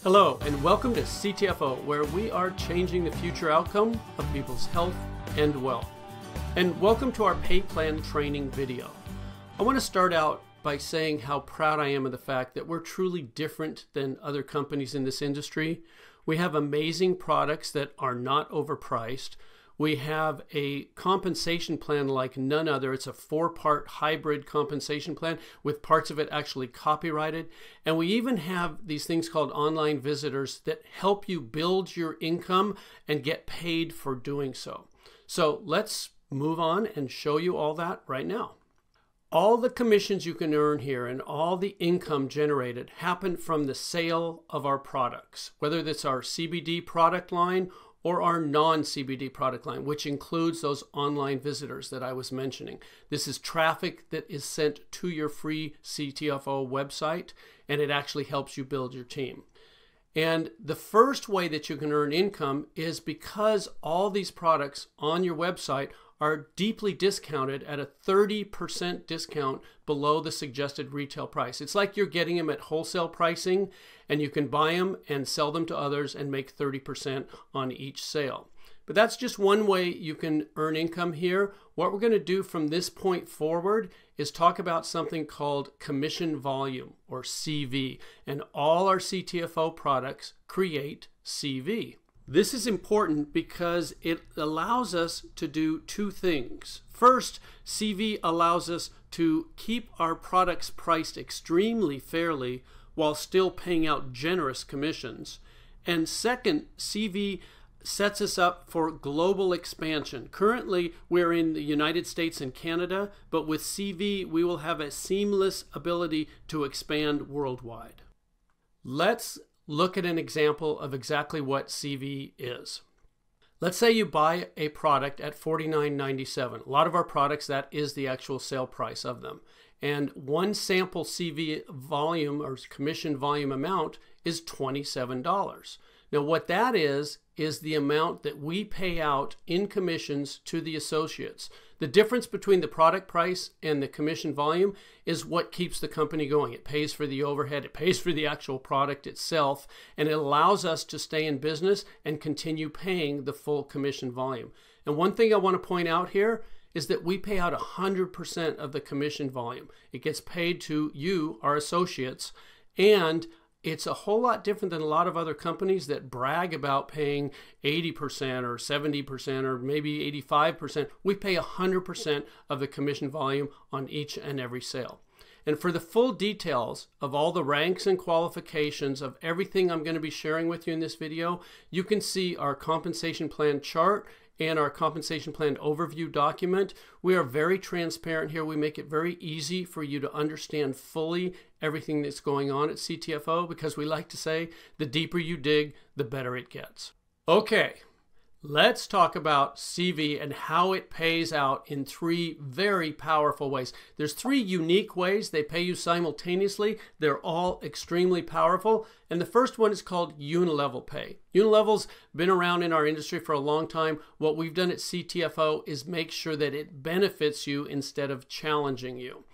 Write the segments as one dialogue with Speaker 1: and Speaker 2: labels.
Speaker 1: Hello, and welcome to CTFO, where we are changing the future outcome of people's health and wealth. And welcome to our pay plan training video. I want to start out by saying how proud I am of the fact that we're truly different than other companies in this industry. We have amazing products that are not overpriced. We have a compensation plan like none other. It's a 4-part hybrid compensation plan with parts of it actually copyrighted. And we even have these things called online visitors that help you build your income and get paid for doing so. So let's move on and show you all that right now. All the commissions you can earn here and all the income generated happen from the sale of our products, whether that's our CBD product line or our non-CBD product line, which includes those online visitors that I was mentioning. This is traffic that is sent to your free CTFO website, and it actually helps you build your team. And the first way that you can earn income is because all these products on your website are deeply discounted at a 30% discount below the suggested retail price. It's like you're getting them at wholesale pricing, and you can buy them and sell them to others and make 30% on each sale. But that's just one way you can earn income here. What we're going to do from this point forward is talk about something called commission volume, or CV, and all our CTFO products create CV. This is important because it allows us to do two things. First, CV allows us to keep our products priced extremely fairly while still paying out generous commissions. And second, CV sets us up for global expansion. Currently, we're in the United States and Canada, but with CV, we will have a seamless ability to expand worldwide. Let's look at an example of exactly what CV is. Let's say you buy a product at $49.97. A lot of our products, that is the actual sale price of them. And one sample CV volume or commission volume amount is $27. Now what that is the amount that we pay out in commissions to the associates. The difference between the product price and the commission volume is what keeps the company going. It pays for the overhead, it pays for the actual product itself, and it allows us to stay in business and continue paying the full commission volume. And one thing I want to point out here is that we pay out 100% of the commission volume. It gets paid to you, our associates, and it's a whole lot different than a lot of other companies that brag about paying 80% or 70% or maybe 85%. We pay 100% of the commission volume on each and every sale. And for the full details of all the ranks and qualifications of everything I'm going to be sharing with you in this video, you can see our compensation plan chart and our compensation plan overview document. We are very transparent here. We make it very easy for you to understand fully everything that's going on at CTFO, because we like to say the deeper you dig, the better it gets. Okay, let's talk about CV and how it pays out in 3 very powerful ways. There's 3 unique ways they pay you simultaneously. They're all extremely powerful. And the first one is called unilevel pay. Unilevel's been around in our industry for a long time. What we've done at CTFO is make sure that it benefits you instead of challenging you.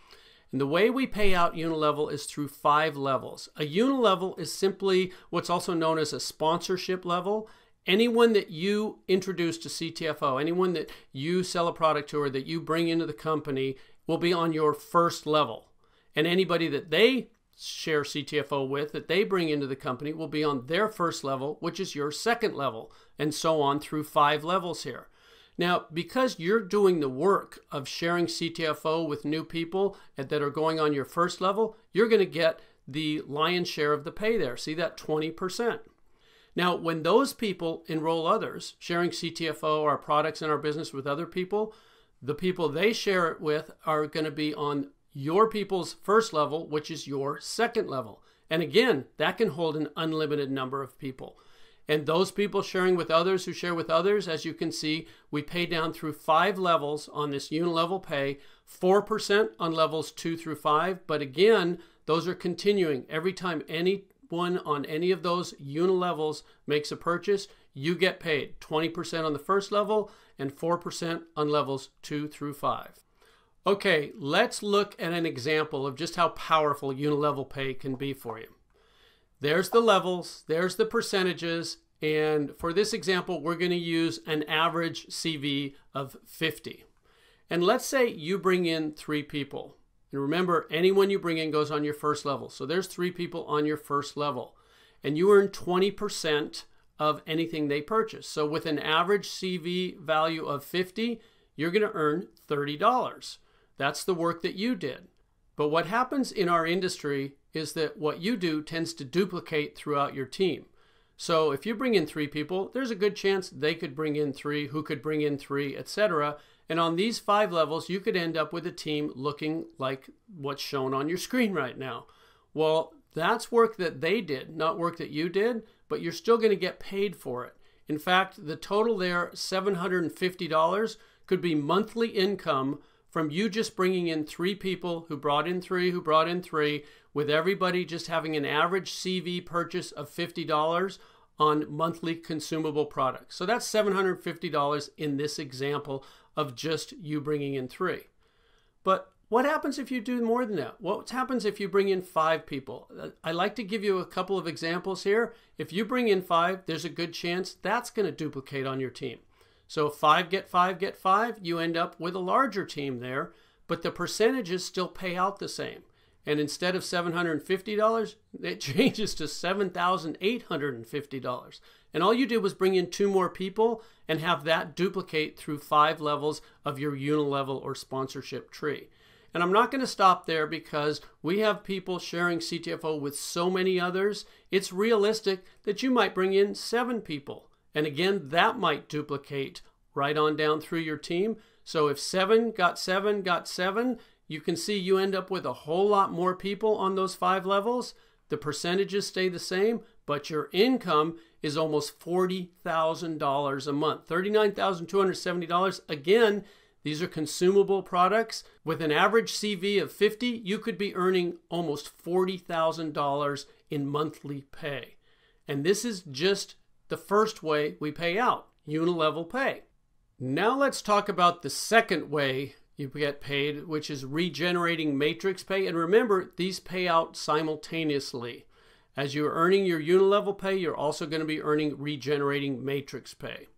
Speaker 1: And the way we pay out unilevel is through 5 levels. A unilevel is simply what's also known as a sponsorship level. Anyone that you introduce to CTFO, anyone that you sell a product to or that you bring into the company will be on your first level. And anybody that they share CTFO with, that they bring into the company, will be on their first level, which is your second level, and so on through 5 levels here. Now, because you're doing the work of sharing CTFO with new people that are going on your first level, you're going to get the lion's share of the pay there. See that 20%. Now, when those people enroll others, sharing CTFO, our products and our business with other people, the people they share it with are going to be on your people's first level, which is your second level. And again, that can hold an unlimited number of people. And those people sharing with others who share with others, as you can see, we pay down through 5 levels on this unilevel pay, 4% on levels 2 through 5. But again, those are continuing. Every time anyone on any of those unilevels makes a purchase, you get paid 20% on the first level and 4% on levels 2 through 5. Okay, let's look at an example of just how powerful unilevel pay can be for you. There's the levels, there's the percentages, and for this example, we're going to use an average CV of 50. And let's say you bring in 3 people. And remember, anyone you bring in goes on your first level. So there's 3 people on your first level. And you earn 20% of anything they purchase. So with an average CV value of 50, you're going to earn $30. That's the work that you did. But what happens in our industry is that what you do tends to duplicate throughout your team. So if you bring in 3 people, there's a good chance they could bring in 3, who could bring in 3, etc. And on these 5 levels, you could end up with a team looking like what's shown on your screen right now. Well, that's work that they did, not work that you did, but you're still going to get paid for it. In fact, the total there, $750, could be monthly income from you just bringing in 3 people who brought in 3, who brought in 3, with everybody just having an average CV purchase of $50 on monthly consumable products. So that's $750 in this example of just you bringing in 3. But what happens if you do more than that? What happens if you bring in 5 people? I like to give you a couple of examples here. If you bring in 5, there's a good chance that's going to duplicate on your team. So if 5 get 5 get 5, you end up with a larger team there, but the percentages still pay out the same. And instead of $750, it changes to $7,850. And all you did was bring in 2 more people and have that duplicate through 5 levels of your unilevel or sponsorship tree. And I'm not going to stop there because we have people sharing CTFO with so many others. It's realistic that you might bring in 7 people. And again, that might duplicate right on down through your team. So if 7 got 7 got 7, you can see you end up with a whole lot more people on those 5 levels. The percentages stay the same, but your income is almost $40,000 a month, $39,270. Again, these are consumable products. With an average CV of 50, you could be earning almost $40,000 in monthly pay. And this is just the first way we pay out, unilevel pay. Now let's talk about the second way you get paid, which is regenerating matrix pay. And remember, these pay out simultaneously. As you're earning your unilevel pay, you're also going to be earning regenerating matrix pay.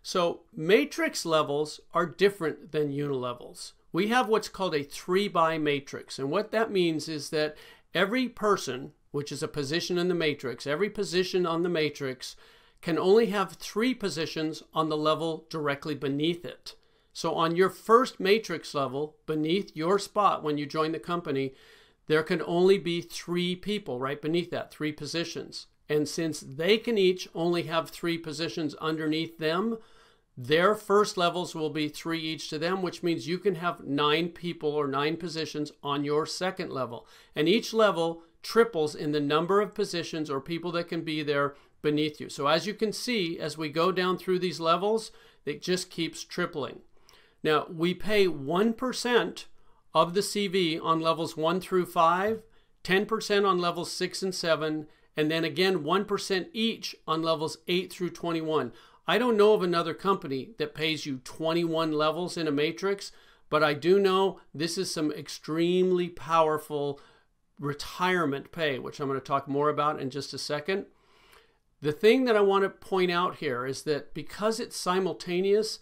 Speaker 1: So matrix levels are different than unilevels. We have what's called a 3-by matrix. And what that means is that every person, which is a position in the matrix, every position on the matrix can only have 3 positions on the level directly beneath it. So on your first matrix level, beneath your spot when you join the company, there can only be 3 people right beneath that, 3 positions. And since they can each only have 3 positions underneath them, their first levels will be 3 each to them, which means you can have 9 people or 9 positions on your second level. And each level triples in the number of positions or people that can be there beneath you. So as you can see, as we go down through these levels, it just keeps tripling. Now, we pay 1% of the CV on levels 1 through 5, 10% on levels 6 and 7, and then again 1% each on levels 8 through 21. I don't know of another company that pays you 21 levels in a matrix, but I do know this is some extremely powerful retirement pay, which I'm going to talk more about in just a second. The thing that I want to point out here is that because it's simultaneous,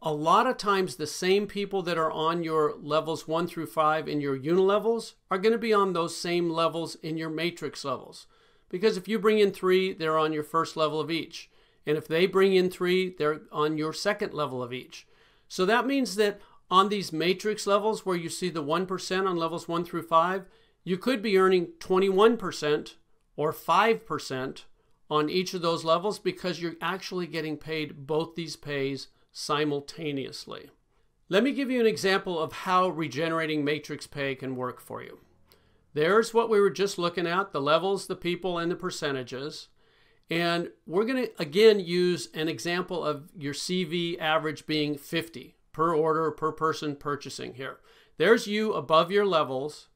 Speaker 1: a lot of times the same people that are on your levels 1 through 5 in your unilevels are going to be on those same levels in your matrix levels. Because if you bring in 3, they're on your first level of each. And if they bring in 3, they're on your second level of each. So that means that on these matrix levels where you see the 1% on levels 1 through 5, you could be earning 21% or 5% on each of those levels because you're actually getting paid both these pays simultaneously. Let me give you an example of how regenerating matrix pay can work for you. There's what we were just looking at, the levels, the people, and the percentages. And we're going to, again, use an example of your CV average being 50 per order, per person purchasing here. There's you above your levels,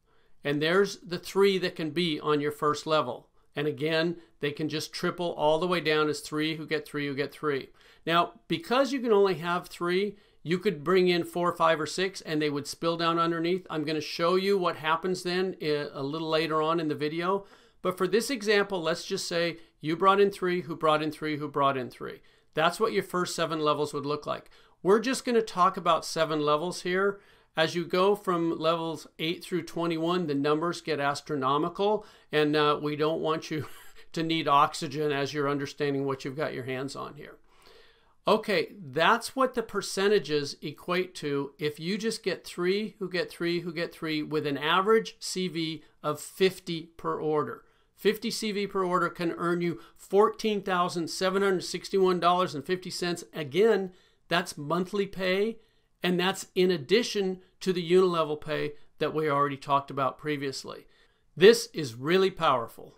Speaker 1: and there's the 3 that can be on your first level. And again, they can just triple all the way down as 3 who get 3 who get 3. Now, because you can only have 3, you could bring in 4, 5, or 6, and they would spill down underneath. I'm going to show you what happens then a little later on in the video. But for this example, let's just say you brought in 3, who brought in 3, who brought in 3. That's what your first 7 levels would look like. We're just going to talk about 7 levels here. As you go from levels 8 through 21, the numbers get astronomical, and we don't want you to need oxygen as you're understanding what you've got your hands on here. Okay, that's what the percentages equate to if you just get 3, who get 3, who get 3, with an average CV of 50 per order. 50 CV per order can earn you $14,761.50. Again, that's monthly pay, and that's in addition to the unilevel pay that we already talked about previously. This is really powerful.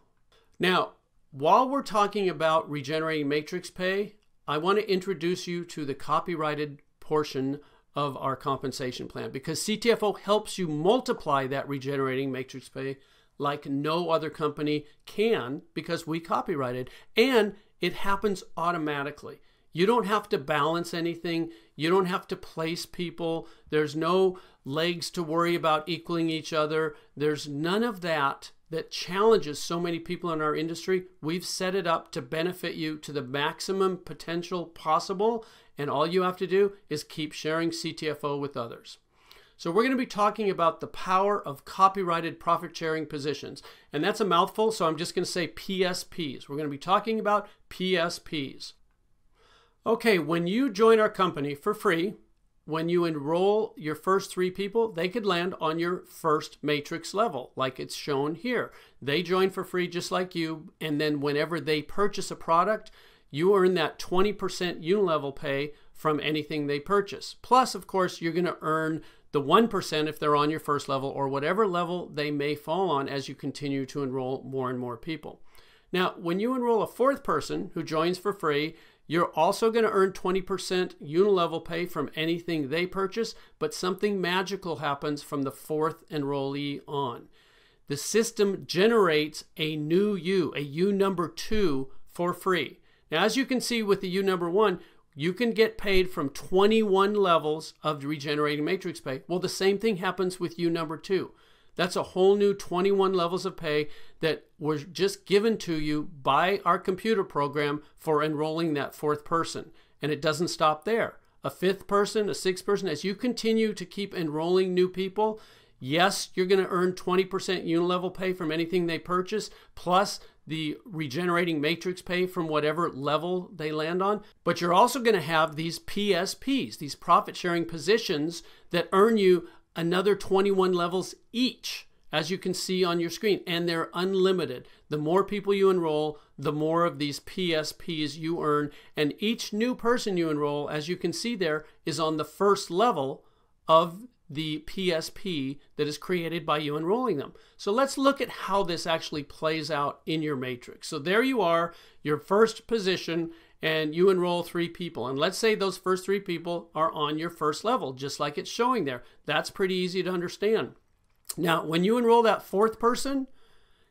Speaker 1: Now, while we're talking about regenerating matrix pay, I want to introduce you to the copyrighted portion of our compensation plan, because CTFO helps you multiply that regenerating matrix pay like no other company can, because we copyrighted, and it happens automatically. You don't have to balance anything. You don't have to place people. There's no legs to worry about equaling each other. There's none of that challenges so many people in our industry. We've set it up to benefit you to the maximum potential possible, and all you have to do is keep sharing CTFO with others. So we're going to be talking about the power of copyrighted profit sharing positions. And that's a mouthful, so I'm just going to say PSPs. We're going to be talking about PSPs. Okay, when you join our company for free, when you enroll your first 3 people, they could land on your first matrix level, like it's shown here. They join for free just like you, and then whenever they purchase a product, you earn that 20% unilevel pay from anything they purchase. Plus, of course, you're going to earn the 1% if they're on your first level, or whatever level they may fall on as you continue to enroll more and more people. Now, when you enroll a 4th person who joins for free, you're also going to earn 20% unilevel pay from anything they purchase, but something magical happens from the 4th enrollee on. The system generates a new U, a U number 2, for free. Now, as you can see with the U number 1, you can get paid from 21 levels of regenerating matrix pay. Well, the same thing happens with U number 2. That's a whole new 21 levels of pay that were just given to you by our computer program for enrolling that 4th person. And it doesn't stop there. A 5th person, a 6th person, as you continue to keep enrolling new people, yes, you're going to earn 20% unilevel pay from anything they purchase, plus the regenerating matrix pay from whatever level they land on. But you're also going to have these PSPs, these profit sharing positions, that earn you another 21 levels each, as you can see on your screen, and they're unlimited. The more people you enroll, the more of these PSPs you earn, and each new person you enroll, as you can see there, is on the first level of the PSP that is created by you enrolling them. So let's look at how this actually plays out in your matrix. So there you are, your first position, and you enroll 3 people. And let's say those first 3 people are on your first level, just like it's showing there. That's pretty easy to understand. Now, when you enroll that 4th person,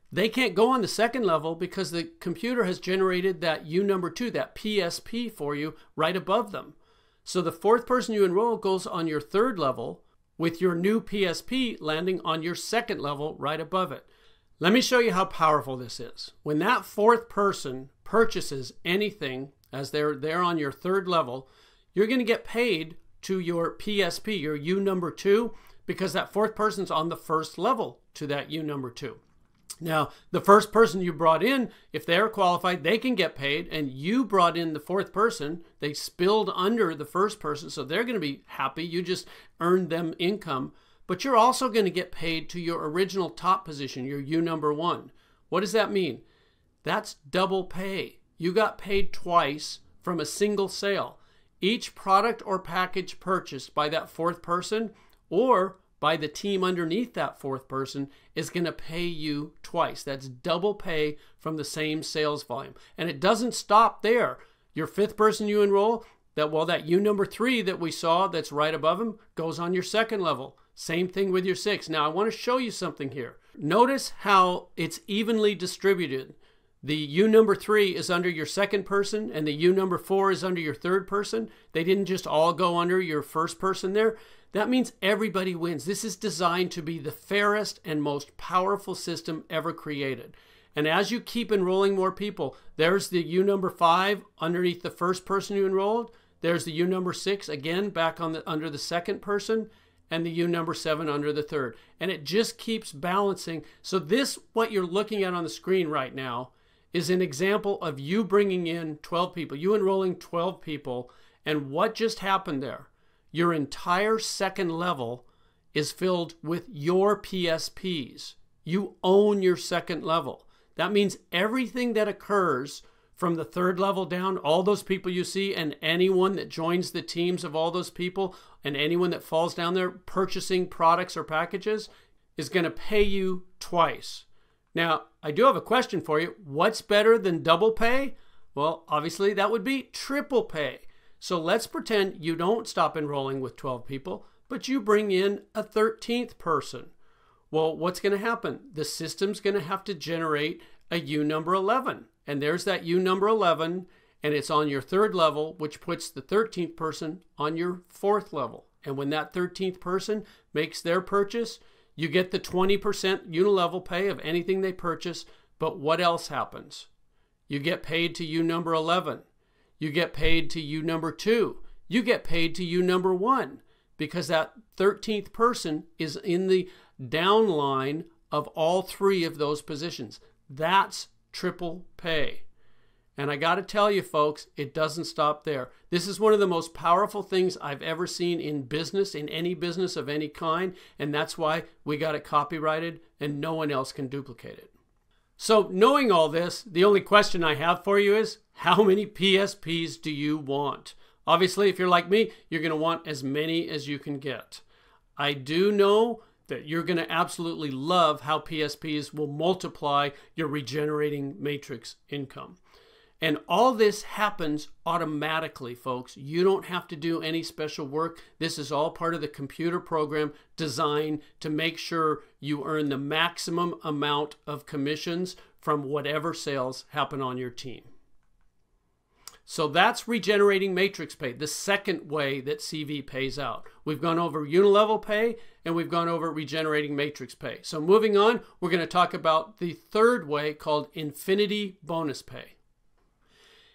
Speaker 1: they can't go on the 2nd level because the computer has generated that U number 2, that PSP for you right above them. So the 4th person you enroll goes on your 3rd level, with your new PSP landing on your 2nd level right above it. Let me show you how powerful this is. When that 4th person purchases anything, as they're there on your 3rd level, you're going to get paid to your PSP, your U number 2, because that 4th person's on the 1st level to that U number 2. Now, the first person you brought in, if they're qualified, they can get paid, and you brought in the 4th person. They spilled under the 1st person, so they're going to be happy. You just earned them income. But you're also going to get paid to your original top position, your U number 1. What does that mean? That's double pay. You got paid twice from a single sale. Each product or package purchased by that 4th person or by the team underneath that 4th person is going to pay you twice. That's double pay from the same sales volume. And it doesn't stop there. Your 5th person you enroll, that U number 3 that we saw that's right above him goes on your 2nd level. Same thing with your 6th. Now I want to show you something here. Notice how it's evenly distributed. The U number 3 is under your 2nd person, and the U number 4 is under your 3rd person. They didn't just all go under your 1st person there. That means everybody wins. This is designed to be the fairest and most powerful system ever created. And as you keep enrolling more people, there's the U number 5 underneath the first person you enrolled. There's the U number 6 again back on under the second person, and the U number 7 under the third. And it just keeps balancing. So this, what you're looking at on the screen right now, is an example of you bringing in 12 people, you enrolling 12 people. And what just happened there? Your entire second level is filled with your PSPs. You own your second level. That means everything that occurs from the third level down, all those people you see, and anyone that joins the teams of all those people, and anyone that falls down there purchasing products or packages, is going to pay you twice. Now, I do have a question for you. What's better than double pay? Well, obviously that would be triple pay. So let's pretend you don't stop enrolling with 12 people, but you bring in a 13th person. Well, what's going to happen? The system's going to have to generate a U number 11. And there's that U number 11, and it's on your third level, which puts the 13th person on your fourth level. And when that 13th person makes their purchase, you get the 20% unilevel pay of anything they purchase. But what else happens? You get paid to U number 11. You get paid to U number 2. You get paid to U number 1, because that 13th person is in the downline of all three of those positions. That's triple pay. And I got to tell you, folks, it doesn't stop there. This is one of the most powerful things I've ever seen in business, in any business of any kind. And that's why we got it copyrighted and no one else can duplicate it. So knowing all this, the only question I have for you is, how many PSPs do you want? Obviously, if you're like me, you're going to want as many as you can get. I do know that you're going to absolutely love how PSPs will multiply your regenerating matrix income. And all this happens automatically, folks. You don't have to do any special work. This is all part of the computer program designed to make sure you earn the maximum amount of commissions from whatever sales happen on your team. So that's regenerating matrix pay, the second way that CV pays out. We've gone over unilevel pay and we've gone over regenerating matrix pay. So moving on, we're going to talk about the third way called infinity bonus pay.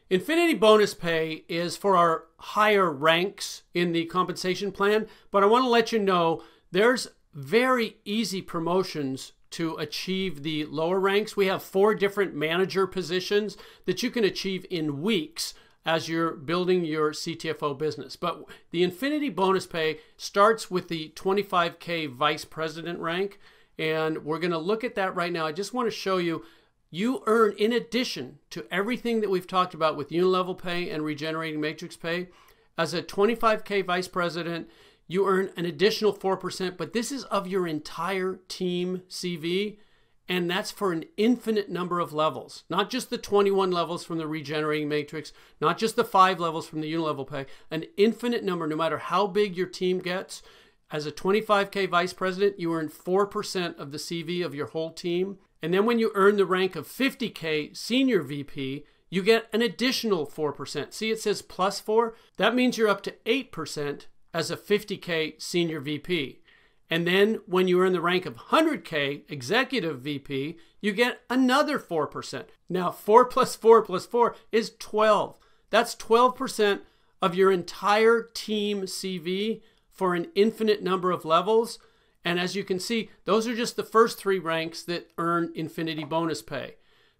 Speaker 1: Infinity bonus pay is for our higher ranks in the compensation plan, but I want to let you know there's very easy promotions to achieve the lower ranks. We have 4 different manager positions that you can achieve in weeks as you're building your CTFO business. But the infinity bonus pay starts with the 25K vice president rank, and we're going to look at that right now. I just want to show you, you earn, in addition to everything that we've talked about with unilevel pay and regenerating matrix pay, as a 25K vice president, you earn an additional 4%, but this is of your entire team CV, and that's for an infinite number of levels, not just the 21 levels from the regenerating matrix, not just the 5 levels from the unilevel pay, an infinite number, no matter how big your team gets. As a 25K vice president, you earn 4% of the CV of your whole team. And then when you earn the rank of 50K senior VP, you get an additional 4%. See, it says plus 4. That means you're up to 8% as a 50K senior VP. And then when you earn the rank of 100K executive VP, you get another 4%. Now 4 plus 4 plus 4 is 12. That's 12% of your entire team CV for an infinite number of levels. And as you can see, those are just the first 3 ranks that earn infinity bonus pay.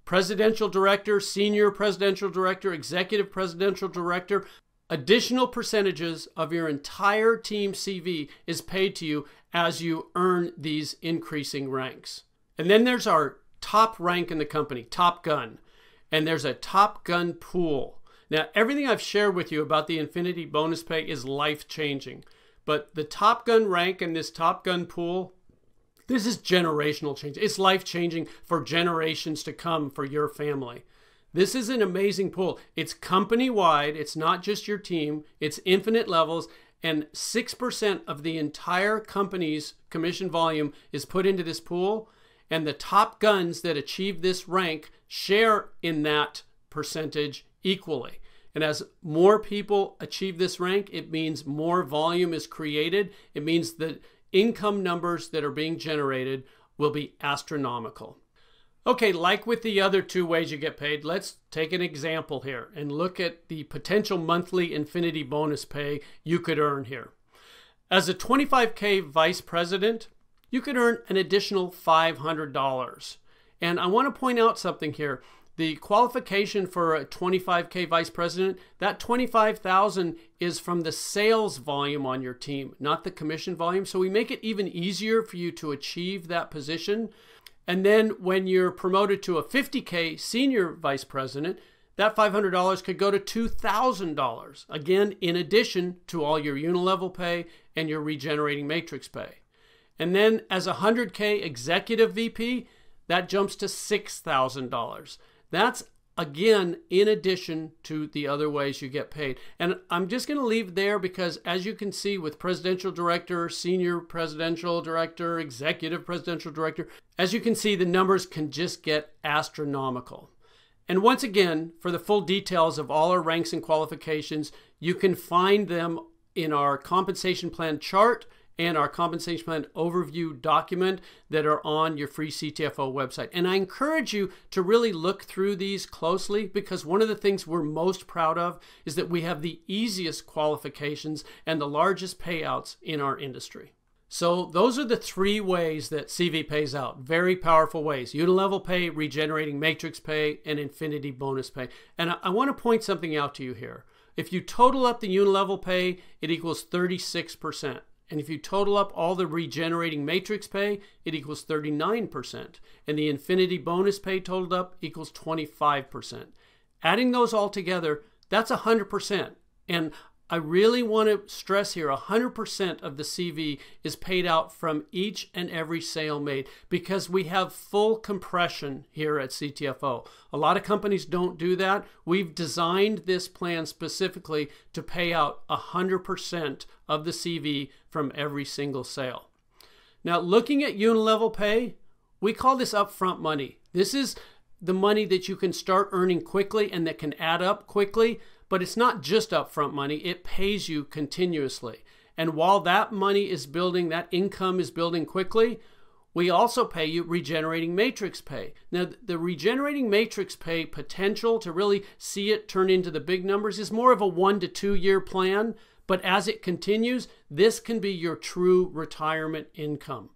Speaker 1: Presidential director, senior presidential director, executive presidential director. Additional percentages of your entire team CV is paid to you as you earn these increasing ranks. And then there's our top rank in the company, Top Gun. And there's a Top Gun pool. Now, everything I've shared with you about the infinity bonus pay is life-changing. But the Top Gun rank and this Top Gun pool, this is generational change. It's life-changing for generations to come for your family. This is an amazing pool. It's company-wide. It's not just your team. It's infinite levels. And 6% of the entire company's commission volume is put into this pool. And the top guns that achieve this rank share in that percentage equally. And as more people achieve this rank, it means more volume is created. It means the income numbers that are being generated will be astronomical. Okay, like with the other two ways you get paid, let's take an example here and look at the potential monthly infinity bonus pay you could earn here. As a $25K vice president, you could earn an additional $500. And I want to point out something here. The qualification for a $25K vice president, that $25,000 is from the sales volume on your team, not the commission volume. So we make it even easier for you to achieve that position. And then when you're promoted to a $50K senior vice president, that $500 could go to $2,000, again, in addition to all your unilevel pay and your regenerating matrix pay. And then as a $100K executive VP, that jumps to $6,000. That's, again, in addition to the other ways you get paid. And I'm just going to leave there because, as you can see with presidential director, senior presidential director, executive presidential director, as you can see, the numbers can just get astronomical. And once again, for the full details of all our ranks and qualifications, you can find them in our compensation plan chart and our compensation plan overview document that are on your free CTFO website. And I encourage you to really look through these closely, because one of the things we're most proud of is that we have the easiest qualifications and the largest payouts in our industry. So those are the three ways that CV pays out. Very powerful ways: unilevel pay, regenerating matrix pay, and infinity bonus pay. And I want to point something out to you here. If you total up the unilevel pay, it equals 36%. And if you total up all the regenerating matrix pay, it equals 39%. And the infinity bonus pay totaled up equals 25%. Adding those all together, that's 100%. And I really want to stress here, 100% of the CV is paid out from each and every sale made, because we have full compression here at CTFO. A lot of companies don't do that. We've designed this plan specifically to pay out 100% of the CV from every single sale. Now, looking at unilevel pay, we call this upfront money. This is the money that you can start earning quickly and that can add up quickly. But it's not just upfront money, it pays you continuously. And while that money is building, that income is building quickly, we also pay you regenerating matrix pay. Now, the regenerating matrix pay potential to really see it turn into the big numbers is more of a 1 to 2 year plan. But as it continues, this can be your true retirement income.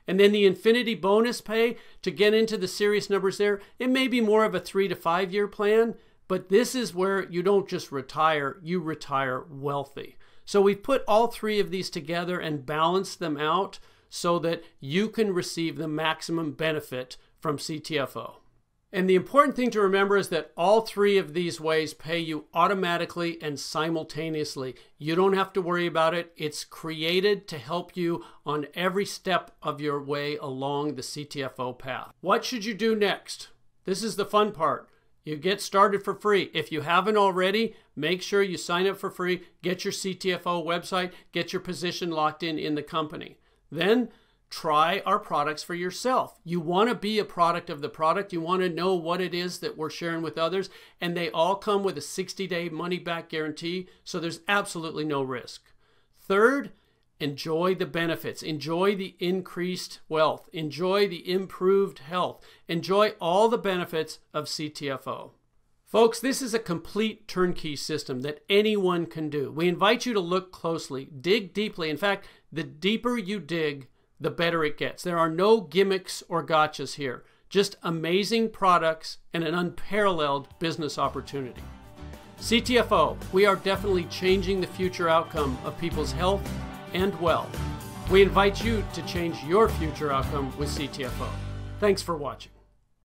Speaker 1: And then the infinity bonus pay, to get into the serious numbers there, it may be more of a 3 to 5 year plan. But this is where you don't just retire, you retire wealthy. So we've put all three of these together and balanced them out so that you can receive the maximum benefit from CTFO. And the important thing to remember is that all three of these ways pay you automatically and simultaneously. You don't have to worry about it. It's created to help you on every step of your way along the CTFO path. What should you do next? This is the fun part. You get started for free. If you haven't already, make sure you sign up for free, get your CTFO website, get your position locked in the company. Then try our products for yourself. You want to be a product of the product. You want to know what it is that we're sharing with others. And they all come with a 60-day money-back guarantee, so there's absolutely no risk. Third, enjoy the benefits, enjoy the increased wealth, enjoy the improved health, enjoy all the benefits of CTFO. Folks, this is a complete turnkey system that anyone can do. We invite you to look closely, dig deeply. In fact, the deeper you dig, the better it gets. There are no gimmicks or gotchas here, just amazing products and an unparalleled business opportunity. CTFO, we are definitely changing the future outcome of people's health and wealth. We invite you to change your future outcome with CTFO. Thanks for watching.